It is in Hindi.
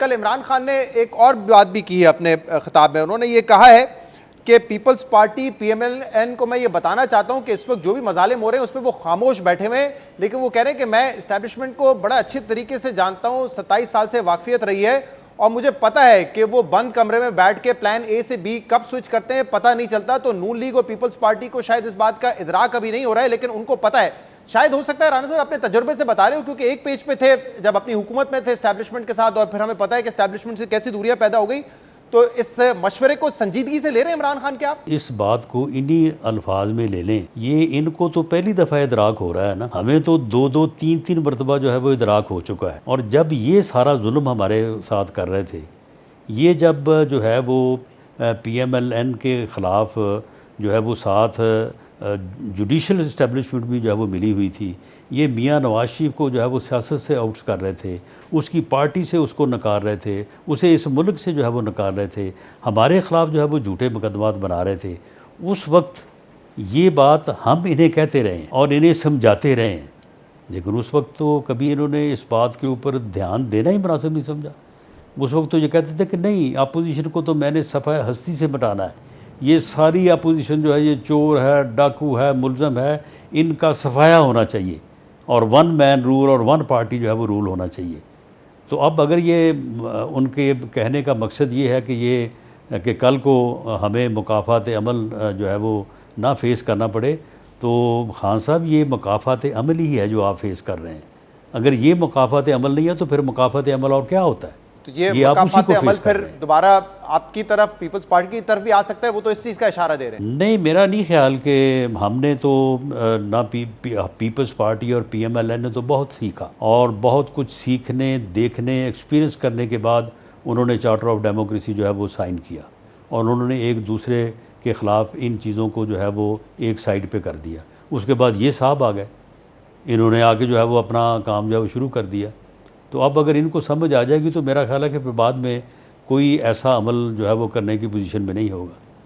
कल इमरान खान ने एक और बात भी की है अपने खिताब में। उन्होंने ये कहा है कि पीपल्स पार्टी PMLN को मैं ये बताना चाहता हूं कि इस वक्त जो भी मजालिम हो रहे हैं उस पर वो खामोश बैठे हुए हैं, लेकिन वो कह रहे हैं कि मैं इस्टेब्लिशमेंट को बड़ा अच्छे तरीके से जानता हूं, 27 साल से वाकफियत रही है और मुझे पता है कि वो बंद कमरे में बैठ के प्लान A से B कब स्विच करते हैं पता नहीं चलता। तो नून लीग और पीपल्स पार्टी को शायद इस बात का इदराक अभी नहीं हो रहा है, लेकिन उनको पता है। शायद हो सकता है राना साहब अपने तजुर्बे से बता रहे हो, क्योंकि एक पेज पे थे जब अपनी हुकूमत में थे एस्टैब्लिशमेंट के साथ, और फिर हमें पता है कि एस्टैब्लिशमेंट से कैसी दूरियां पैदा हो गई। तो इस मशवरे को संजीदगी से ले रहे हैं इमरान खान के आप? इस बात को इन्हीं अल्फाज में ले लें, ये इनको तो पहली दफ़ा इदराक हो रहा है ना, हमें तो दो तीन मरतबा जो है वो इदराक हो चुका है। और जब ये सारा जुल्म हमारे साथ कर रहे थे, ये जब जो है वो PMLN के ख़िलाफ़ जो है वो साथ जुडिशल इस्टेब्लिशमेंट भी जो है वो मिली हुई थी, ये मियाँ नवाज शरीफ को जो है वो सियासत से आउट कर रहे थे, उसकी पार्टी से उसको नकार रहे थे, उसे इस मुल्क से जो है वो नकार रहे थे, हमारे ख़िलाफ़ जो है वो झूठे मुकदमात बना रहे थे। उस वक्त ये बात हम इन्हें कहते रहे और इन्हें समझाते रहे, लेकिन उस वक्त तो कभी इन्होंने इस बात के ऊपर ध्यान देना ही मुनासिब नहीं समझा। उस वक्त तो ये कहते थे कि नहीं, अपोजिशन को तो मैंने सफ़ा हस्ती से मिटाना है, ये सारी अपोजिशन जो है ये चोर है, डाकू है, मुलज़म है, इनका सफाया होना चाहिए और वन मैन रूल और वन पार्टी जो है वो रूल होना चाहिए। तो अब अगर ये उनके कहने का मकसद ये है कि कल को हमें मुकाफ़ात अमल जो है वो ना फेस करना पड़े, तो खान साहब ये मुकाफ़ात अमल ही है जो आप फेस कर रहे हैं। अगर ये मुकाफ़ात अमल नहीं है तो फिर मुकाफ़ात अमल और क्या होता है? तो ये आप उसी को अमल फिर दोबारा आपकी तरफ, पीपल्स पार्टी की तरफ भी आ सकता है, वो तो इस चीज़ का इशारा दे रहे हैं। नहीं, मेरा नहीं ख्याल कि हमने तो ना पीपल्स पार्टी और PMLN ने तो बहुत सीखा और बहुत कुछ सीखने, देखने, एक्सपीरियंस करने के बाद उन्होंने चार्टर ऑफ डेमोक्रेसी जो है वो साइन किया और उन्होंने एक दूसरे के ख़िलाफ़ इन चीज़ों को जो है वो एक साइड पे कर दिया। उसके बाद ये साहब आ गए, इन्होंने आके जो है वो अपना काम जो है वो शुरू कर दिया। तो अब अगर इनको समझ आ जाएगी तो मेरा ख्याल है कि फिर बाद में कोई ऐसा अमल जो है वो करने की पोजीशन में नहीं होगा।